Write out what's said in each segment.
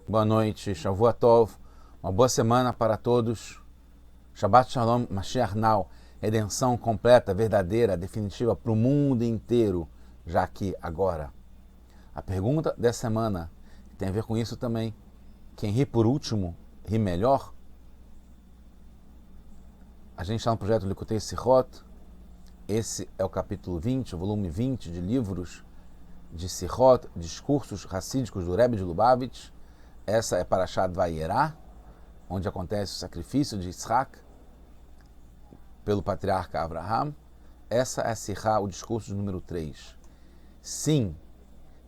Boa noite, Shavua Tov, uma boa semana para todos. Shabbat Shalom, Mashiach Now, redenção completa, verdadeira, definitiva para o mundo inteiro, já aqui, agora. A pergunta dessa semana tem a ver com isso também. Quem ri por último, ri melhor? A gente está no projeto Likutei Sichot. Esse é o capítulo 20, o volume 20 de livros de Sichot, discursos racídicos do Rebbe de Lubavitch. Essa é Parashat Vayera, onde acontece o sacrifício de Yitzhak pelo patriarca Abraham. Essa é a Sihá, o discurso de número 3. Sim,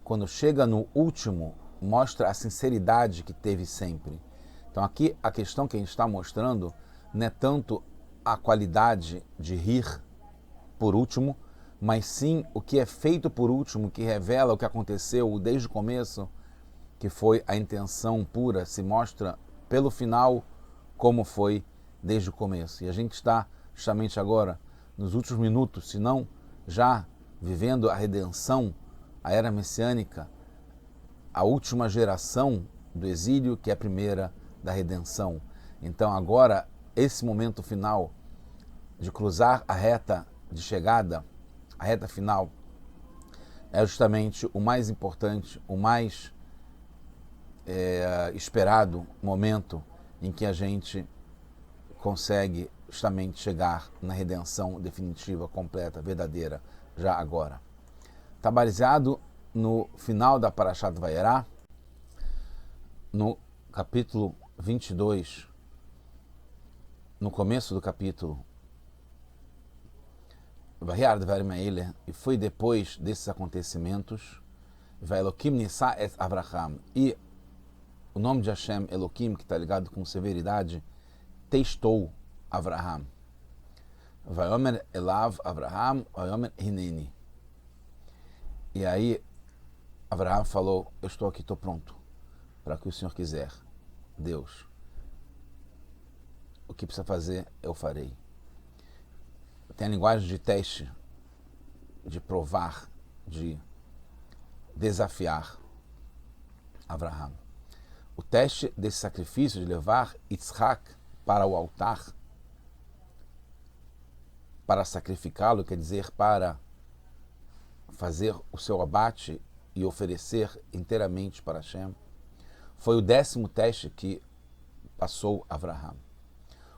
quando chega no último, mostra a sinceridade que teve sempre. Então aqui a questão que a gente está mostrando não é tanto a qualidade de rir por último, mas sim o que é feito por último, que revela o que aconteceu desde o começo, que foi a intenção pura, se mostra pelo final como foi desde o começo. E a gente está justamente agora, nos últimos minutos, se não já vivendo a redenção, a era messiânica, a última geração do exílio, que é a primeira da redenção. Então agora, esse momento final de cruzar a reta de chegada, a reta final, é justamente o mais importante, o mais esperado momento em que a gente consegue justamente chegar na redenção definitiva, completa, verdadeira, já agora. Está baseado no final da Parashat Vayera, no capítulo 22, no começo do capítulo, e foi depois desses acontecimentos, Elokim Nisa et Avraham, e o nome de Hashem, Elokim, que está ligado com severidade, testou Avraham. Vayomer Elav Avraham, Vayomer Hineni. E aí, Avraham falou, eu estou aqui, estou pronto, para o que o Senhor quiser. Deus, o que precisa fazer, eu farei. Tem a linguagem de teste, de provar, de desafiar Avraham. O teste desse sacrifício de levar Yitzhak para o altar, para sacrificá-lo, quer dizer, para fazer o seu abate e oferecer inteiramente para Hashem, foi o 10º teste que passou Avraham.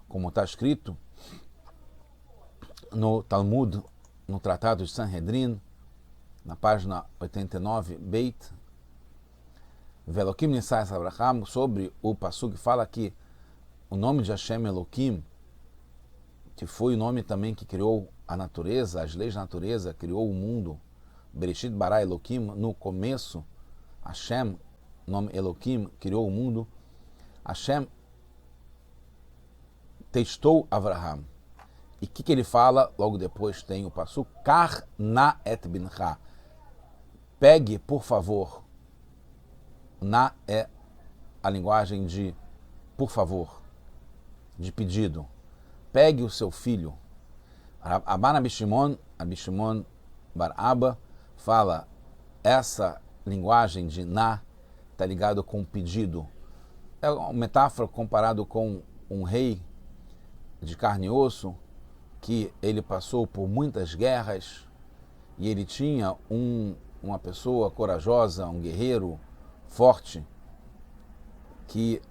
Como está escrito no Talmud, no Tratado de Sanhedrin, na página 89, Beit, Velokim Nisais Avraham, sobre o Passuk, fala que o nome de Hashem Elokim, que foi o nome também que criou a natureza, as leis da natureza, criou o mundo, Bereshit bara Elokim, no começo, Hashem, nome Elokim, criou o mundo. Hashem testou Avraham. E o que ele fala? Logo depois tem o Passuk, Kar na et bincha. Pegue, por favor. Na é a linguagem de por favor, de pedido. Pegue o seu filho. Abba Abishimon Bar Abba fala, essa linguagem de na está ligado com pedido. É uma metáfora comparado com um rei de carne e osso, que ele passou por muitas guerras e ele tinha uma pessoa corajosa, um guerreiro forte, que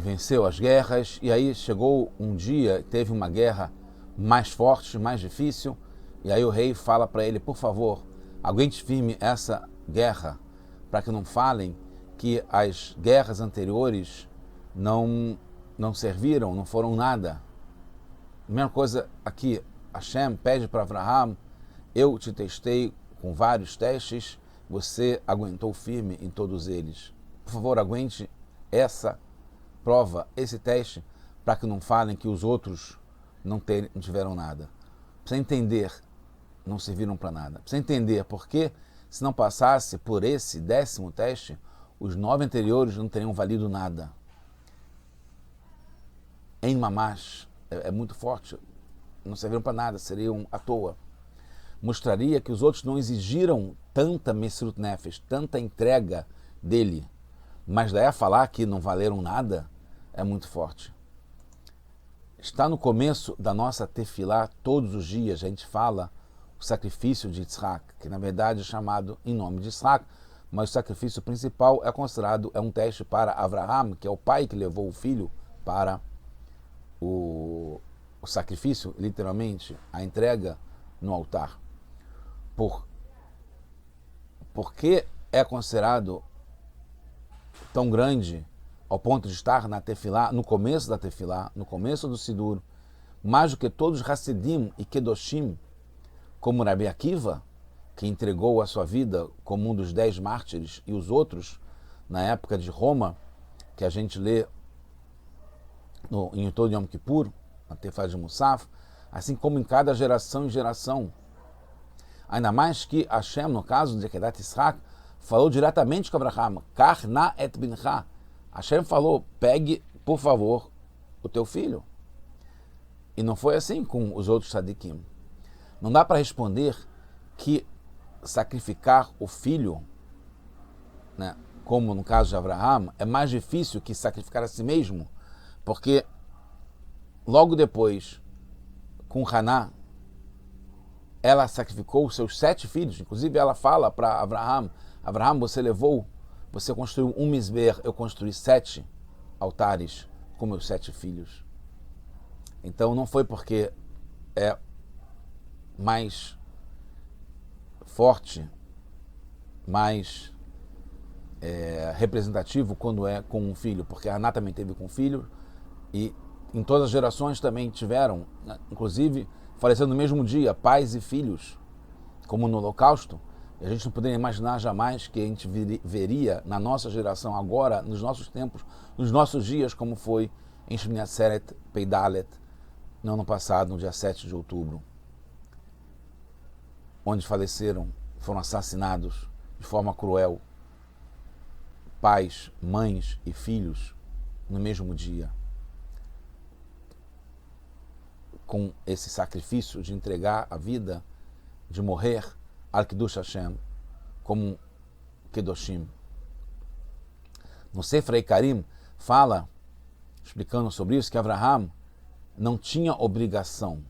venceu as guerras, e aí chegou um dia, teve uma guerra mais forte, mais difícil, e aí o rei fala para ele, por favor, aguente firme essa guerra, para que não falem que as guerras anteriores não serviram, não foram nada. A mesma coisa aqui, Hashem pede para Avraham, eu te testei com vários testes, você aguentou firme em todos eles. Por favor, aguente essa prova, esse teste, para que não falem que os outros não tiveram nada. Precisa entender, não serviram para nada. Precisa entender porque, se não passasse por esse 10º teste, os 9 anteriores não teriam valido nada. Em Mamash, é muito forte, não serviram para nada, seriam à toa. mostraria que os outros não exigiram tanta Mesirut Nefesh, tanta entrega dele. Mas daí a falar que não valeram nada é muito forte. Está no começo da nossa tefilá, todos os dias a gente fala o sacrifício de Yitzhak, que na verdade é chamado em nome de Yitzhak, mas o sacrifício principal é um teste para Avraham, que é o pai que levou o filho para o sacrifício, literalmente, a entrega no altar. Por que é considerado tão grande ao ponto de estar na tefilá, no começo da tefilá, no começo do Sidur, mais do que todos os Hassidim e Kedoshim, como Rabi Akiva, que entregou a sua vida como um dos 10 mártires, e os outros, na época de Roma, que a gente lê em todo Yom Kippur, na Tefilá de Musaf, assim como em cada geração e geração. Ainda mais que Hashem, no caso de Akedat Yitzhak, falou diretamente com Abraham, Kach na et bincha. Hashem falou, pegue, por favor, o teu filho. E não foi assim com os outros tzadikim. Não dá para responder que sacrificar o filho, né, como no caso de Abraham, é mais difícil que sacrificar a si mesmo, porque logo depois, com Haná, ela sacrificou os seus 7 filhos. Inclusive ela fala para Abraham, Abraham, você construiu um misber, eu construí 7 altares com meus 7 filhos. Então não foi porque é mais forte, mais representativo quando é com um filho, porque a Haná também teve com um filho e em todas as gerações também tiveram, inclusive falecendo no mesmo dia, pais e filhos, como no Holocausto. E a gente não poderia imaginar jamais que a gente veria na nossa geração agora, nos nossos tempos, nos nossos dias, como foi em Shmini Atzeret Peidalet, no ano passado, no dia 7 de outubro, onde faleceram, foram assassinados de forma cruel, pais, mães e filhos no mesmo dia, com esse sacrifício de entregar a vida, de morrer al Kiddush Hashem, como Kedoshim. No Sefer Eikarim fala, explicando sobre isso, que Abraham não tinha obrigação,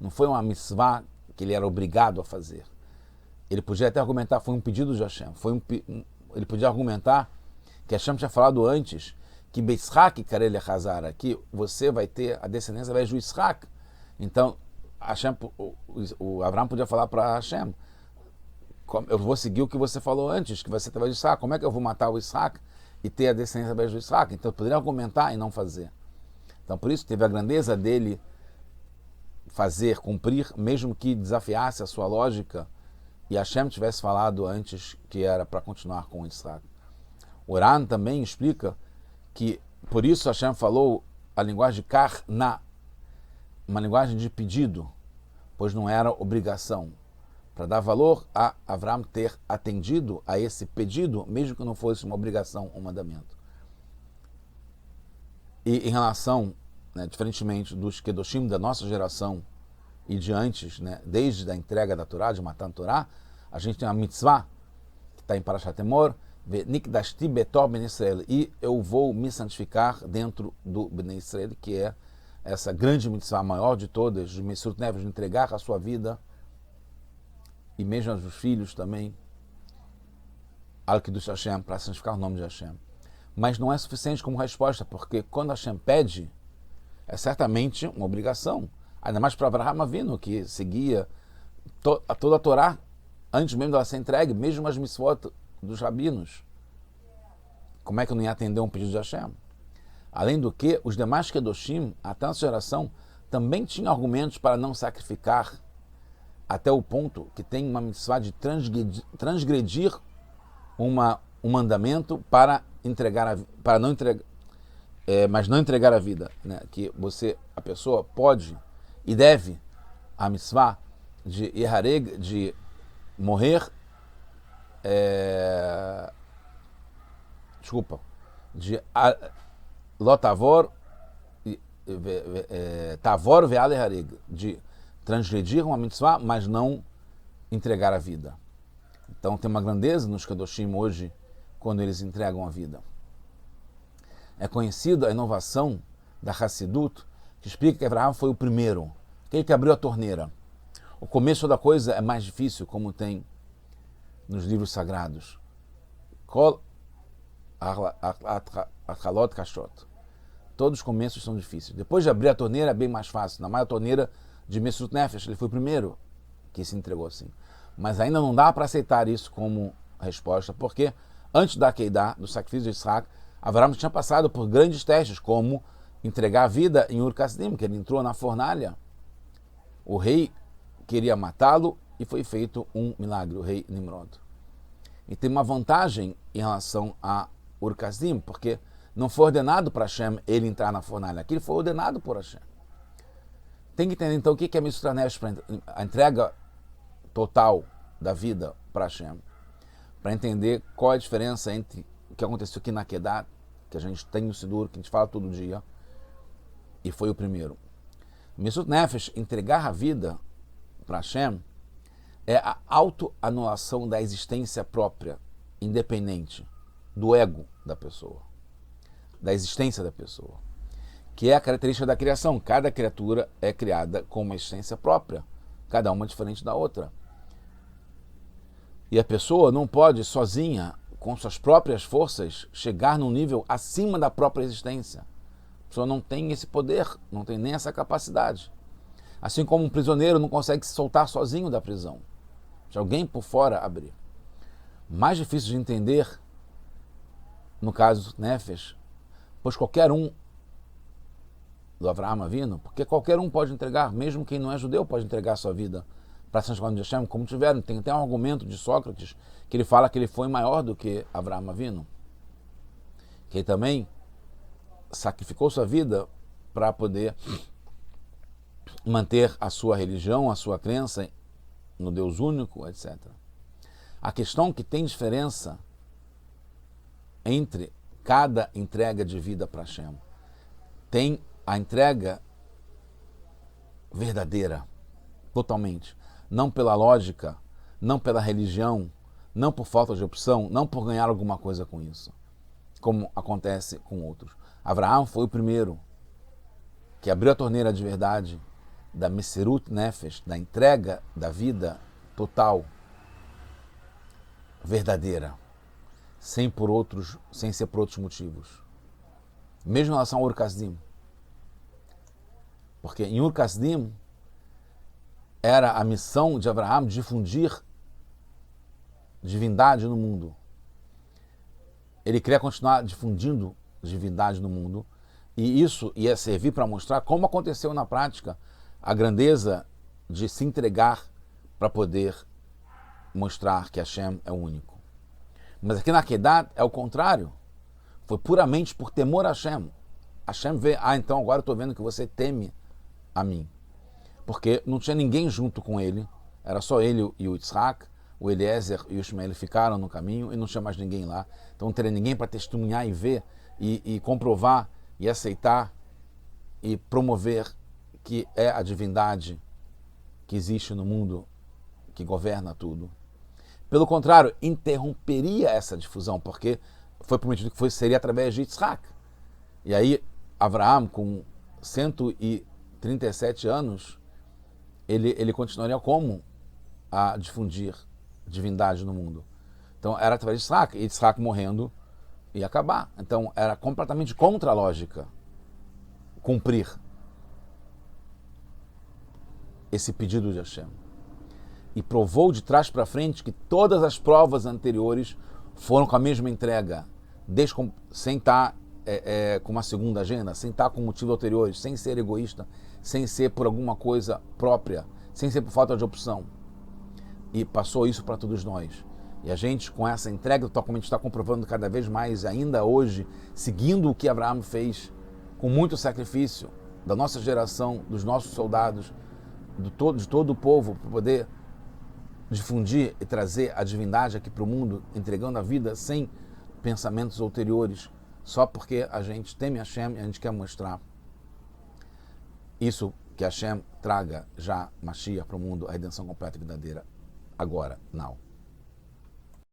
não foi uma mitzvah que ele era obrigado a fazer. Ele podia até argumentar, foi um pedido de Hashem, ele podia argumentar que Hashem tinha falado antes que Beischak Karele Hazara, que você vai ter a descendência através do Yitzhak. Então, o Abraham podia falar para Hashem, eu vou seguir o que você falou antes, que vai ser através do Yitzhak. Como é que eu vou matar o Yitzhak e ter a descendência através do Yitzhak? Então, eu poderia argumentar e não fazer. Então, por isso, teve a grandeza dele fazer, cumprir, mesmo que desafiasse a sua lógica e Hashem tivesse falado antes que era para continuar com o Yitzhak. O Ran também explica que, por isso, Hashem falou a linguagem de Karna, uma linguagem de pedido, pois não era obrigação, para dar valor a Avraham ter atendido a esse pedido, mesmo que não fosse uma obrigação, um mandamento. E em relação, diferentemente dos Kedoshim da nossa geração e de antes, desde a entrega da Torá, de Matan Torá, a gente tem a mitzvah, que está em Parashat Emor, Nikdashti betor ben Israel, e eu vou me santificar dentro do Ben Israel, que é essa grande mitzvah, a maior de todas, de Mesirut Nefesh, de entregar a sua vida, e mesmo aos filhos também, al Kiddush Hashem, para santificar o nome de Hashem. Mas não é suficiente como resposta, porque quando Hashem pede, é certamente uma obrigação. Ainda mais para Abraham Avinu, que seguia toda a Torá, antes mesmo dela ser entregue, mesmo as mitzvot dos rabinos. Como é que eu não ia atender um pedido de Hashem? Além do que, os demais Kedoshim, até a nossa geração, também tinham argumentos para não sacrificar, até o ponto que tem uma mitzvah de transgredir um mandamento para entregar mas não entregar a vida, que a pessoa pode e deve a mitzvah de Yehareg, de morrer, de Lotavor, Tavor ve'al Yehareg, de transgredir uma mitzvah, mas não entregar a vida. Então tem uma grandeza nos Kedoshim hoje, quando eles entregam a vida. É conhecida a inovação da Hassidut, que explica que Abraham foi o primeiro, aquele que abriu a torneira. O começo da coisa é mais difícil, como tem nos livros sagrados. Kol Achalot Kashot. Todos os começos são difíceis. Depois de abrir a torneira é bem mais fácil. Na mais a torneira de Mesut Nefesh, ele foi o primeiro que se entregou assim. Mas ainda não dá para aceitar isso como resposta, porque antes da Keidah, do sacrifício de Isaac, Abraham tinha passado por grandes testes, como entregar a vida em Ur Kasdim, que ele entrou na fornalha. O rei queria matá-lo e foi feito um milagre, o rei Nimrod. E tem uma vantagem em relação a Ur Kasdim, porque não foi ordenado para Hashem ele entrar na fornalha, aquilo foi ordenado por Hashem. Tem que entender então o que é Mesut Nefesh, a entrega total da vida para Hashem, para entender qual é a diferença entre o que aconteceu aqui na Kedah, que a gente tem no Sidur, que a gente fala todo dia, e foi o primeiro. Mesut Nefesh, entregar a vida para Hashem, é a autoanulação da existência própria, independente do ego da pessoa, da existência da pessoa, que é a característica da criação. Cada criatura é criada com uma existência própria, cada uma diferente da outra. E a pessoa não pode, sozinha, com suas próprias forças, chegar num nível acima da própria existência. A pessoa não tem esse poder, não tem nem essa capacidade. Assim como um prisioneiro não consegue se soltar sozinho da prisão, de alguém por fora abrir. Mais difícil de entender, no caso Nefesh, pois qualquer um do Avraham Avinu, porque qualquer um pode entregar, mesmo quem não é judeu pode entregar a sua vida para Santo de Hashem, como tiveram. Tem até um argumento de Sócrates que ele fala que ele foi maior do que Avraham Avinu, que ele também sacrificou sua vida para poder manter a sua religião, a sua crença no Deus único, etc. A questão que tem diferença entre cada entrega de vida para Hashem. Tem a entrega verdadeira, totalmente. Não pela lógica, não pela religião, não por falta de opção, não por ganhar alguma coisa com isso, como acontece com outros. Abraham foi o primeiro que abriu a torneira de verdade da Mesirut Nefesh, da entrega da vida total, verdadeira, sem ser por outros motivos. Mesmo em relação ao Ur Kasdim. Porque em Ur Kasdim era a missão de Abraham difundir divindade no mundo. Ele queria continuar difundindo divindade no mundo, e isso ia servir para mostrar como aconteceu na prática a grandeza de se entregar para poder mostrar que Hashem é o único. Mas aqui na Kedah é o contrário. Foi puramente por temor a Hashem. Hashem vê, então agora eu estou vendo que você teme a mim. Porque não tinha ninguém junto com ele, era só ele e o Yitzhak, o Eliezer e o Ishmael ficaram no caminho e não tinha mais ninguém lá. Então não teria ninguém para testemunhar e ver e comprovar e aceitar e promover que é a divindade que existe no mundo, que governa tudo. Pelo contrário, interromperia essa difusão, porque foi prometido que seria através de Yitzhak. E aí, Abraham, com 137 anos, ele continuaria como a difundir divindade no mundo. Então, era através de Yitzhak, e Yitzhak morrendo ia acabar. Então, era completamente contra a lógica cumprir esse pedido de Hashem. E provou de trás para frente que todas as provas anteriores foram com a mesma entrega, sem estar com uma segunda agenda, sem estar com motivos anteriores, sem ser egoísta, sem ser por alguma coisa própria, sem ser por falta de opção. E passou isso para todos nós. E a gente, com essa entrega, totalmente está comprovando cada vez mais, ainda hoje, seguindo o que Abraham fez, com muito sacrifício da nossa geração, dos nossos soldados, de todo o povo, para poder difundir e trazer a divindade aqui para o mundo, entregando a vida sem pensamentos ulteriores, só porque a gente teme Hashem e a gente quer mostrar isso, que Hashem traga já Mashiach para o mundo, a redenção completa e verdadeira. agora, now.